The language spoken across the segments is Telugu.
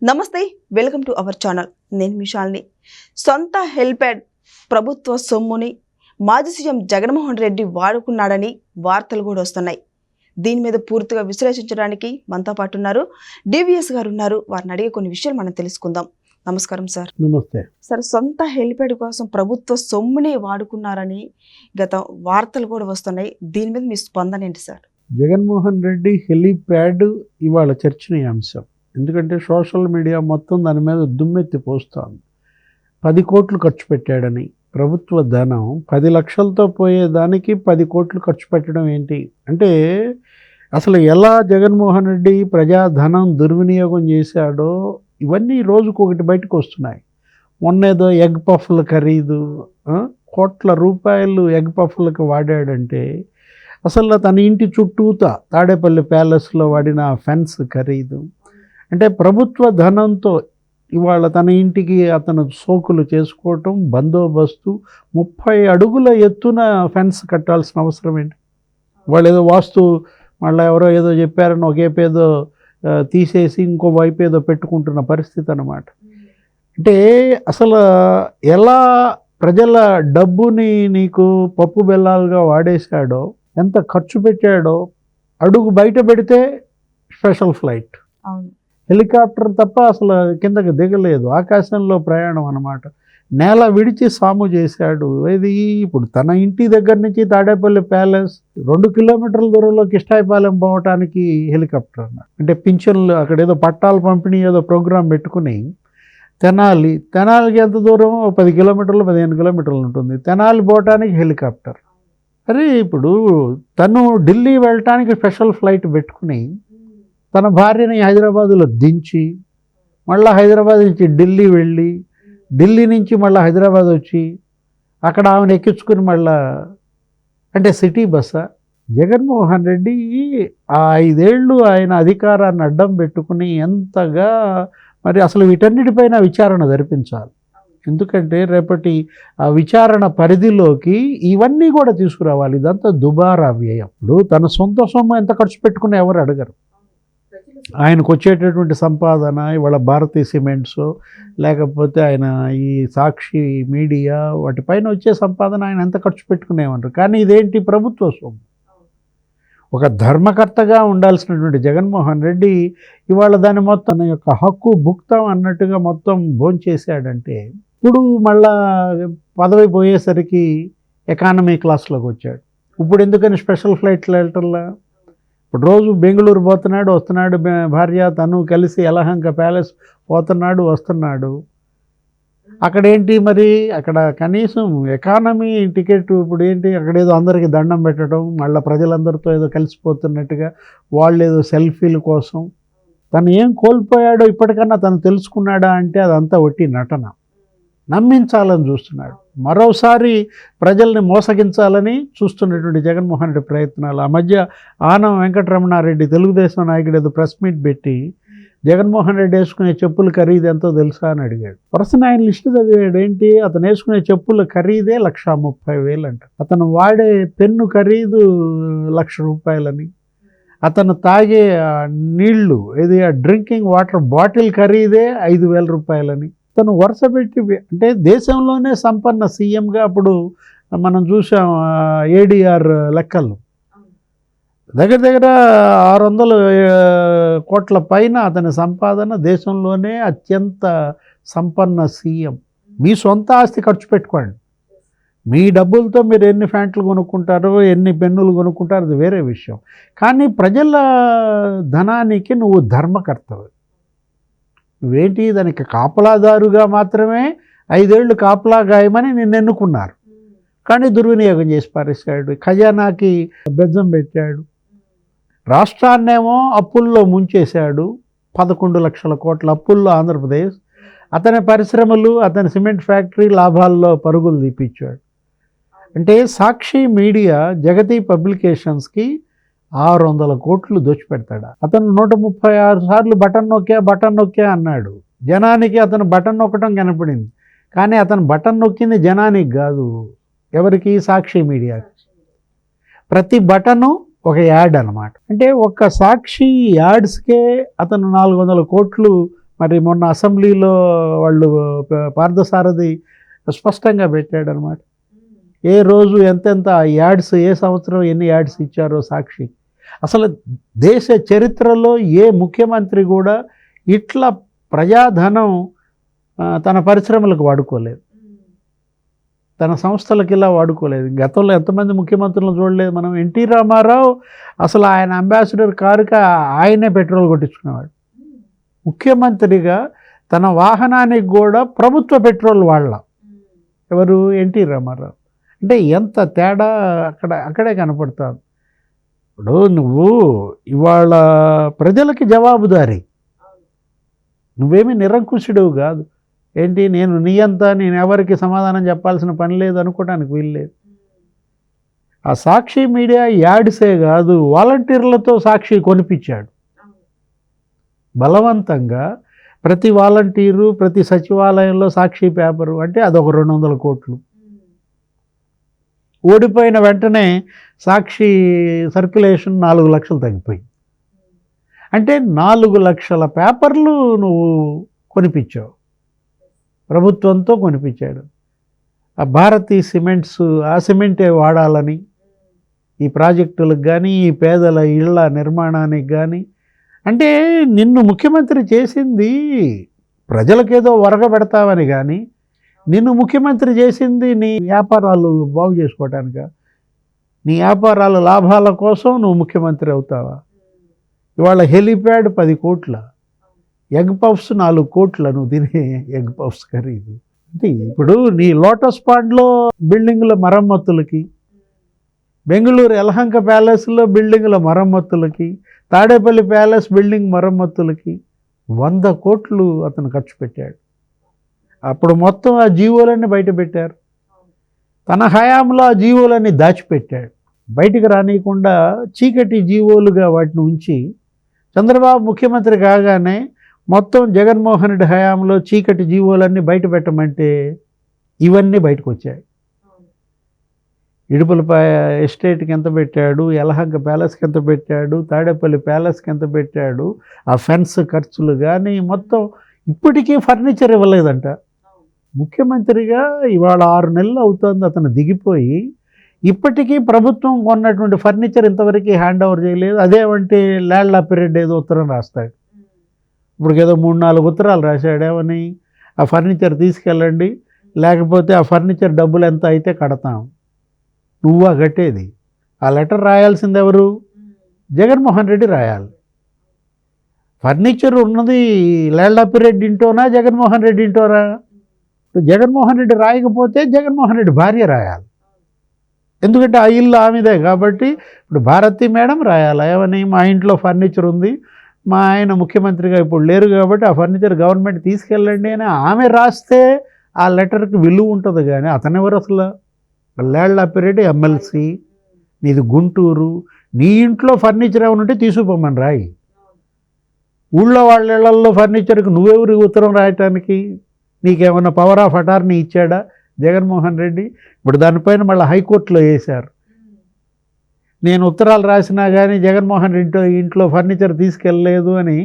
నమస్తే, వెల్కమ్ టు అవర్ ఛానల్. నేను మిషాల్ని. సొంత హెల్ప్యాడ్ ప్రభుత్వ సొమ్ముని మాజీ సీఎం జగన్మోహన్ రెడ్డి వాడుకున్నాడని వార్తలు కూడా వస్తున్నాయి. దీని మీద పూర్తిగా విశ్లేషించడానికి మనతో పాటు ఉన్నారు డివిఎస్ గారు ఉన్నారు. వారిని అడిగే కొన్ని విషయాలు మనం తెలుసుకుందాం. నమస్కారం సార్. నమస్తే సార్, సొంత హెల్ప్యాడ్ కోసం ప్రభుత్వ సొమ్ముని వాడుకున్నారని గత వార్తలు కూడా వస్తున్నాయి. దీని మీద మీ స్పందన ఏంటి సార్? జగన్మోహన్ రెడ్డి హెలీప్యాడ్ ఇవాళ చర్చనీయాంశం. ఎందుకంటే సోషల్ మీడియా మొత్తం దాని మీద దుమ్మెత్తి పోస్తోంది. 10 కోట్లు ఖర్చు పెట్టాడని, ప్రభుత్వ ధనం 10 లక్షలతో పోయేదానికి 10 కోట్లు ఖర్చు పెట్టడం ఏంటి అంటే, అసలు ఎలా జగన్మోహన్ రెడ్డి ప్రజాధనం దుర్వినియోగం చేశాడో ఇవన్నీ రోజుకొకటి బయటకు వస్తున్నాయి. మొన్నేదో ఎగ్ పఫ్ల ఖరీదు కోట్ల రూపాయలు ఎగ్ పఫ్లకు వాడాడంటే, అసలు తన ఇంటి చుట్టూతా తాడేపల్లి ప్యాలెస్లో వాడిన ఫెన్స్ ఖరీదు, అంటే ప్రభుత్వ ధనంతో ఇవాళ తన ఇంటికి అతను సోకులు చేసుకోవటం, బందోబస్తు 30 అడుగుల ఎత్తున ఫెన్స్ కట్టాల్సిన అవసరం ఏంటి? వాళ్ళు ఏదో వాస్తు మళ్ళీ ఎవరో ఏదో చెప్పారని ఒక వైపు ఏదో తీసేసి ఇంకో వైపు ఏదో పెట్టుకుంటున్న పరిస్థితి అన్నమాట. అంటే అసలు ఎలా ప్రజల డబ్బుని నీకు పప్పు బెల్లాలుగా వాడేశాడో, ఎంత ఖర్చు పెట్టాడో, అడుగు బయట పెడితే స్పెషల్ ఫ్లైట్, హెలికాప్టర్ తప్ప అసలు కిందకి దిగలేదు, ఆకాశంలో ప్రయాణం అన్నమాట. నేల విడిచి సాము చేశాడు. ఇది ఇప్పుడు తన ఇంటి దగ్గర నుంచి తాడేపల్లి ప్యాలెస్ 2 కిలోమీటర్ల దూరంలో కిష్టాయపాలెం పోవటానికి హెలికాప్టర్ అన్నాడు. అంటే పింఛన్లు అక్కడ ఏదో పట్టాలు పంపిణీ ఏదో ప్రోగ్రాం పెట్టుకుని తెనాలికి ఎంత దూరం? 10 కిలోమీటర్లు 15 కిలోమీటర్లు ఉంటుంది. తెనాలి పోవటానికి హెలికాప్టర్. అరే ఇప్పుడు తను ఢిల్లీ వెళ్ళటానికి స్పెషల్ ఫ్లైట్ పెట్టుకుని తన భార్యని హైదరాబాదులో దించి మళ్ళీ హైదరాబాద్ నుంచి ఢిల్లీ వెళ్ళి, ఢిల్లీ నుంచి మళ్ళీ హైదరాబాద్ వచ్చి అక్కడ ఆమెను ఎక్కించుకుని మళ్ళా, అంటే సిటీ బస్సా? జగన్మోహన్ రెడ్డి ఆ 5 ఏళ్ళు ఆయన అధికారాన్ని అడ్డం పెట్టుకుని ఎంతగా మరి అసలు వీటన్నిటిపైన విచారణ జరిపించాలి. ఎందుకంటే రేపటి ఆ విచారణ పరిధిలోకి ఇవన్నీ కూడా తీసుకురావాలి. ఇదంతా దుబారా వ్యయం. ఇప్పుడు తన సొంత సొమ్ము ఎంత ఖర్చు పెట్టుకుని ఎవరు అడగరు. ఆయనకు వచ్చేటటువంటి సంపాదన ఇవాళ భారతీయ సిమెంట్స్, లేకపోతే ఆయన ఈ సాక్షి మీడియా వాటిపైన వచ్చే సంపాదన ఆయన ఎంత ఖర్చు పెట్టుకునేమంటారు. కానీ ఇదేంటి? ప్రభుత్వ సొమ్ము. ఒక ధర్మకర్తగా ఉండాల్సినటువంటి జగన్మోహన్ రెడ్డి ఇవాళ దాన్ని మొత్తం తన యొక్క హక్కు భుక్తం అన్నట్టుగా మొత్తం భోంచేశాడంటే, ఇప్పుడు మళ్ళా పదవి పోయేసరికి ఎకానమీ క్లాస్లోకి వచ్చాడు. ఇప్పుడు ఎందుకని స్పెషల్ ఫ్లైట్లు వెళ్ళటంలా? ఇప్పుడు రోజు బెంగళూరు పోతున్నాడు, వస్తున్నాడు, భార్య తను కలిసి యలహంక ప్యాలెస్ పోతున్నాడు, వస్తున్నాడు. అక్కడేంటి మరి? అక్కడ కనీసం ఎకానమీ టికెట్ ఇప్పుడు ఏంటి? అక్కడేదో అందరికీ దండం పెట్టడం, మళ్ళీ ప్రజలందరితో ఏదో కలిసిపోతున్నట్టుగా వాళ్ళు ఏదో సెల్ఫీల కోసం. తను ఏం కోల్పోయాడో ఇప్పటికన్నా తను తెలుసుకున్నాడా అంటే అదంతా ఒట్టి నటన. నమ్మించాలని చూస్తున్నాడు, మరోసారి ప్రజల్ని మోసగించాలని చూస్తున్నటువంటి జగన్మోహన్ రెడ్డి ప్రయత్నాలు. ఆ మధ్య ఆనం వెంకటరమణారెడ్డి తెలుగుదేశం నాయకుడు ఏదో ప్రెస్ మీట్ పెట్టి జగన్మోహన్ రెడ్డి వేసుకునే చెప్పుల ఖరీదు ఎంతో తెలుసా అని అడిగాడు. పర్సన్ ఆయన లిస్టు చదివాడు. ఏంటి? అతను వేసుకునే చెప్పుల ఖరీదే 1,30,000 అంట. అతను వాడే పెన్ను ఖరీదు 1,00,000 రూపాయలని. అతను తాగే నీళ్లు ఏది డ్రింకింగ్ వాటర్ బాటిల్ ఖరీదే 5,000 రూపాయలని. తను వరుస పెట్టి, అంటే దేశంలోనే సంపన్న సీఎంగా అప్పుడు మనం చూసాం ఏడీఆర్ లెక్కలు దగ్గర 600 కోట్ల పైన అతని సంపాదన. దేశంలోనే అత్యంత సంపన్న సీఎం. మీ సొంత ఆస్తి ఖర్చు పెట్టుకోండి, మీ డబ్బులతో మీరు ఎన్ని ఫ్యాంట్లు కొనుక్కుంటారో, ఎన్ని పెన్నులు కొనుక్కుంటారో అది వేరే విషయం. కానీ ప్రజల ధనానికి నువ్వు ధర్మకర్తవి. నువ్వేంటి? దానికి కాపలాదారుగా మాత్రమే 5 ఏళ్ళు కాపలా గాయమని నిన్ను ఎన్నుకున్నారు, కానీ దుర్వినియోగం చేసి పారేశాడు. ఖజానాకి బెజ్జం పెట్టాడు, రాష్ట్రాన్నేమో అప్పుల్లో ముంచేశాడు. 11 లక్షల కోట్ల అప్పుల్లో ఆంధ్రప్రదేశ్. అతని పరిశ్రమలు, అతని సిమెంట్ ఫ్యాక్టరీ లాభాల్లో పరుగులు తీపించాడు. అంటే సాక్షి మీడియా, జగతి పబ్లికేషన్స్కి 600 కోట్లు దోచిపెడతాడా? అతను 136 సార్లు బటన్ నొక్కా అన్నాడు. జనానికి అతను బటన్ నొక్కడం కనపడింది, కానీ అతను బటన్ నొక్కింది జనానికి కాదు. ఎవరికి? సాక్షి మీడియాకి. ప్రతి బటను ఒక యాడ్ అన్నమాట. అంటే ఒక్క సాక్షి యాడ్స్కే అతను 400 కోట్లు మరి మొన్న అసెంబ్లీలో వాళ్ళు పార్థసారథి స్పష్టంగా పెట్టాడు అనమాట. ఏ రోజు ఎంతెంత యాడ్స్, ఏ సంవత్సరం ఎన్ని యాడ్స్ ఇచ్చారో సాక్షి. అసలు దేశ చరిత్రలో ఏ ముఖ్యమంత్రి కూడా ఇట్లా ప్రజాధనం తన పరిశ్రమలకు వాడుకోలేదు, తన సంస్థలకు ఇలా వాడుకోలేదు. గతంలో ఎంతమంది ముఖ్యమంత్రులను చూడలేదు మనం. ఎన్టీ రామారావు అసలు ఆయన అంబాసిడర్ కారుకి ఆయనే పెట్రోల్ కొట్టించుకునేవాడు. ముఖ్యమంత్రిగా తన వాహనానికి కూడా ప్రభుత్వ పెట్రోల్ వాడలా. ఎవరు? ఎన్టీ రామారావు. అంటే ఎంత తేడా అక్కడే కనపడుతుంది. ఇప్పుడు నువ్వు ఇవాళ ప్రజలకి జవాబుదారీ, నువ్వేమీ నిరంకుశుడు కాదు. ఏంటి నేను నియంత, నేను ఎవరికి సమాధానం చెప్పాల్సిన పని లేదు అనుకోవడానికి వీల్లేదు. ఆ సాక్షి మీడియా యాడ్సే కాదు, వాలంటీర్లతో సాక్షి కొనిపించాడు బలవంతంగా. ప్రతి వాలంటీరు, ప్రతి సచివాలయంలో సాక్షి పేపరు అంటే అదొక 200 కోట్లు. ఓడిపోయిన వెంటనే సాక్షి సర్క్యులేషన్ 4 లక్షలు తగ్గిపోయింది. అంటే 4 లక్షల పేపర్లు నువ్వు కొనిపించావు, ప్రభుత్వంతో కొనిపించాడు. ఆ భారతీ సిమెంట్స్, ఆ సిమెంటే వాడాలని ఈ ప్రాజెక్టులకు కానీ, ఈ పేదల ఇళ్ల నిర్మాణానికి కానీ. అంటే నిన్ను ముఖ్యమంత్రి చేసింది ప్రజలకేదో ఒరగబెడతావని కానీ, నిన్ను ముఖ్యమంత్రి చేసింది నీ వ్యాపారాలు బాగు చేసుకోవటానిక? నీ వ్యాపారాల లాభాల కోసం నువ్వు ముఖ్యమంత్రి అవుతావా? ఇవాళ హెలిప్యాడ్ 10 కోట్ల, ఎగ్ పఫ్స్ 4 కోట్ల నువ్వు తినే ఎగ్ పఫ్స్ ఖరీదు. అంటే ఇప్పుడు నీ లోటస్ పాండ్లో బిల్డింగుల మరమ్మతులకి, బెంగళూరు యలహంక ప్యాలెస్లో బిల్డింగుల మరమ్మతులకి, తాడేపల్లి ప్యాలెస్ బిల్డింగ్ మరమ్మతులకి 100 కోట్లు అతను ఖర్చు పెట్టాడు. అప్పుడు మొత్తం ఆ జీవోలన్నీ బయట పెట్టారు. తన హయాంలో ఆ జీవోలన్నీ దాచిపెట్టాడు, బయటికి రానియకుండా చీకటి జీవోలుగా వాటిని ఉంచి. చంద్రబాబు ముఖ్యమంత్రి కాగానే మొత్తం జగన్మోహన్ రెడ్డి హయాంలో చీకటి జీవోలన్నీ బయట పెట్టమంటే ఇవన్నీ బయటకు వచ్చాయి. ఇడుపులపాయ ఎస్టేట్కి ఎంత పెట్టాడు, యలహంక ప్యాలెస్కి ఎంత పెట్టాడు, తాడేపల్లి ప్యాలెస్కి ఎంత పెట్టాడు, ఆ ఫెన్స్ ఖర్చులు కానీ మొత్తం. ఇప్పటికీ ఫర్నిచర్ ఇవ్వలేదంట. ముఖ్యమంత్రిగా ఇవాళ 6 నెలలు అవుతుంది అతను దిగిపోయి, ఇప్పటికీ ప్రభుత్వం కొన్నటువంటి ఫర్నిచర్ ఇంతవరకు హ్యాండ్ ఓవర్ చేయలేదు. అదేమంటే ల్యాండ్ పీరియడ్ ఏదో ఉత్తరం రాస్తాడు. ఇప్పుడు ఏదో 3-4 ఉత్తరాలు రాశాడు. ఏమని? ఆ ఫర్నిచర్ తీసుకెళ్ళండి, లేకపోతే ఆ ఫర్నిచర్ డబ్బులు ఎంత అయితే కడతాం. నువ్వా కట్టేది? ఆ లెటర్ రాయాల్సింది ఎవరు? జగన్మోహన్ రెడ్డి రాయాలి. ఫర్నిచర్ ఉన్నది ల్యాండ్ రెడ్డి ఇంటోనా, జగన్మోహన్ రెడ్డి ఇంటోనా? జగన్మోహన్ రెడ్డి రాయకపోతే జగన్మోహన్ రెడ్డి భార్య రాయాలి. ఎందుకంటే ఆ ఇల్లు ఆమెదే కాబట్టి. ఇప్పుడు భారతి మేడం రాయాలి. ఏమని? మా ఇంట్లో ఫర్నిచర్ ఉంది, మా ఆయన ముఖ్యమంత్రిగా ఇప్పుడు లేరు కాబట్టి ఆ ఫర్నిచర్ గవర్నమెంట్ తీసుకెళ్ళండి అని ఆమె రాస్తే ఆ లెటర్కి విలువ ఉంటుంది. కానీ అతనెవరు అసలు? ల్యాండ్ ఎమ్మెల్సీ, నీది గుంటూరు, నీ ఇంట్లో ఫర్నిచర్ ఏమైనా ఉంటే తీసుకుపోమని రాయి. ఊళ్ళో వాళ్ళ ఇళ్లలో ఫర్నిచర్కి నువ్వెవరు ఉత్తరం రాయటానికి? నీకేమన్నా పవర్ ఆఫ్ అటార్నీ ఇచ్చాడా జగన్మోహన్ రెడ్డి? ఇప్పుడు దానిపైన మళ్ళీ హైకోర్టులో వేశారు. నేను ఉత్తరాలు రాసినా కానీ జగన్మోహన్ రెడ్డి ఇంట్లో ఫర్నిచర్ తీసుకెళ్ళలేదు అని.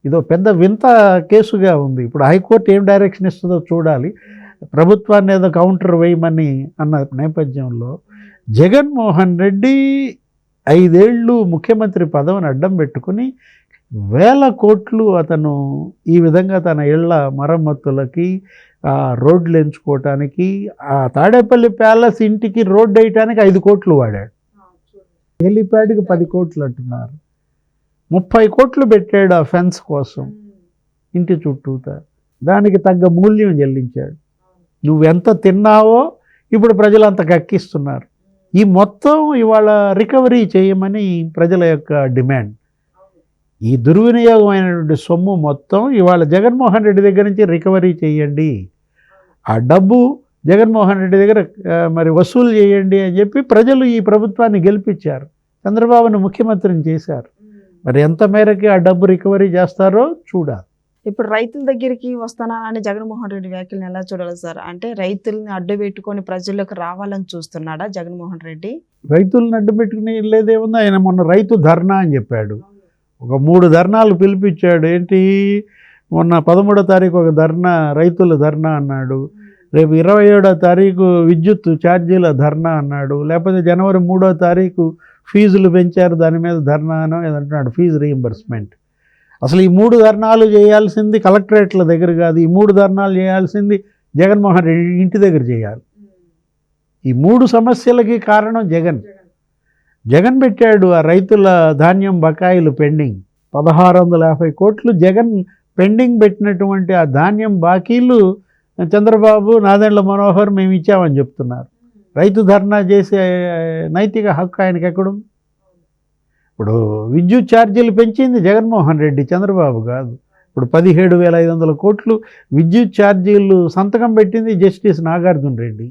ఇదో పెద్ద వింత కేసుగా ఉంది. ఇప్పుడు హైకోర్టు ఏం డైరెక్షన్ ఇస్తుందో చూడాలి. ప్రభుత్వాన్ని ఏదో కౌంటర్ వేయమని అన్న నేపథ్యంలో జగన్మోహన్ రెడ్డి 5 ఏళ్ళు ముఖ్యమంత్రి పదవిని అడ్డం పెట్టుకుని 1000 కోట్లు అతను ఈ విధంగా తన ఇళ్ల మరమ్మతులకి, రోడ్లు ఎంచుకోవటానికి, ఆ తాడేపల్లి ప్యాలెస్ ఇంటికి రోడ్డు వేయటానికి 5 కోట్లు వాడాడు. హెలిప్యాడ్కి 10 కోట్లు అంటున్నారు. 30 కోట్లు పెట్టాడు ఆ ఫెన్స్ కోసం ఇంటి చుట్టూతా. దానికి తగ్గ మూల్యం చెల్లించాడు. నువ్వెంత తిన్నావో ఇప్పుడు ప్రజలు అంత కక్కిస్తున్నారు. ఈ మొత్తం ఇవాళ రికవరీ చేయమని ప్రజల యొక్క డిమాండ్. ఈ దుర్వినియోగమైనటువంటి సొమ్ము మొత్తం ఇవాళ జగన్మోహన్ రెడ్డి దగ్గర నుంచి రికవరీ చేయండి, ఆ డబ్బు జగన్మోహన్ రెడ్డి దగ్గర మరి వసూలు చేయండి అని చెప్పి ప్రజలు ఈ ప్రభుత్వాన్ని గెలిపించారు. చంద్రబాబును ముఖ్యమంత్రిని చేశారు. మరి ఎంత మేరకి ఆ డబ్బు రికవరీ చేస్తారో చూడాలి. ఇప్పుడు రైతుల దగ్గరికి వస్తానని జగన్మోహన్ రెడ్డి వ్యాఖ్యలను ఎలా చూడాలి సార్? అంటే రైతుల్ని అడ్డు పెట్టుకొని ప్రజల్లోకి రావాలని చూస్తున్నాడా జగన్మోహన్ రెడ్డి? రైతులను అడ్డు పెట్టుకుని లేదేముంది. ఆయన మొన్న రైతు ధర్నా అని చెప్పాడు. ఒక 3 ధర్నాలు పిలిపించాడు. ఏంటి మొన్న 13వ తారీఖు ఒక ధర్నా, రైతుల ధర్నా అన్నాడు. రేపు 27వ తారీఖు విద్యుత్ ఛార్జీల ధర్నా అన్నాడు. లేకపోతే జనవరి 3వ తారీఖు ఫీజులు పెంచారు, దాని మీద ధర్నా అనో ఏదంటున్నాడు, ఫీజు రీయింబర్స్మెంట్. అసలు ఈ 3 ధర్నాలు చేయాల్సింది కలెక్టరేట్ల దగ్గర కాదు, ఈ 3 ధర్నాలు చేయాల్సింది జగన్మోహన్ రెడ్డి ఇంటి దగ్గర చేయాలి. ఈ 3 సమస్యలకి కారణం జగన్ పెట్టాడు ఆ రైతుల ధాన్యం బకాయిలు పెండింగ్. 1650 కోట్లు జగన్ పెండింగ్ పెట్టినటువంటి ఆ ధాన్యం బాకీలు చంద్రబాబు, నాదెండ్ల మనోహర్ మేము ఇచ్చామని చెప్తున్నారు. రైతు ధర్నా చేసే నైతిక హక్కు ఆయనకి ఎక్కడుంది? ఇప్పుడు విద్యుత్ ఛార్జీలు పెంచింది జగన్మోహన్ రెడ్డి, చంద్రబాబు కాదు. ఇప్పుడు 17,500 కోట్లు విద్యుత్ ఛార్జీలు సంతకం పెట్టింది జస్టిస్ నాగార్జున రెడ్డి.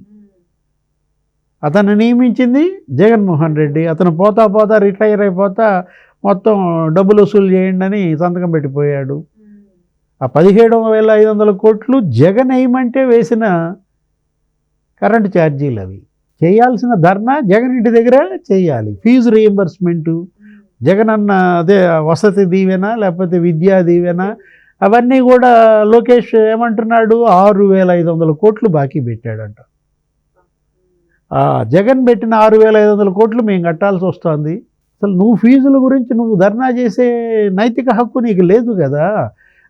అతను నియమించింది జగన్మోహన్ రెడ్డి. అతను పోతా రిటైర్ అయిపోతా మొత్తం డబ్బులు వసూలు చేయండి అని సంతకం పెట్టిపోయాడు. ఆ 17,500 కోట్లు జగన్ వేయమంటే వేసిన కరెంటు ఛార్జీలు. అవి చేయాల్సిన ధర్నా జగన్ ఇంటి దగ్గర చేయాలి. ఫీజు రీయింబర్స్మెంటు, జగన్ అన్న అదే వసతి దీవెన లేకపోతే విద్యా దీవెన, అవన్నీ కూడా లోకేష్ ఏమంటున్నాడు, 6,500 కోట్లు బాకీ పెట్టాడంట. జగన్ పెట్టిన 6,500 కోట్లు మేము కట్టాల్సి వస్తుంది. అసలు నువ్వు ఫీజుల గురించి నువ్వు ధర్నా చేసే నైతిక హక్కు నీకు లేదు కదా.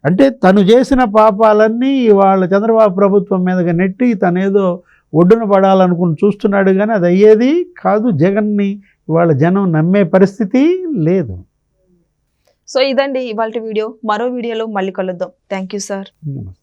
అంటే తను చేసిన పాపాలన్నీ వాళ్ళ చంద్రబాబు ప్రభుత్వం మీదగా నెట్టి తనేదో ఒడ్డున పడాలనుకుని చూస్తున్నాడు, కానీ అది అయ్యేది కాదు. జగన్ని వాళ్ళ జనం నమ్మే పరిస్థితి లేదు. సో ఇదండి ఇవాళ వీడియో. మరో వీడియోలో మళ్ళీ కలుద్దాం. Thank you sir. నమస్తే.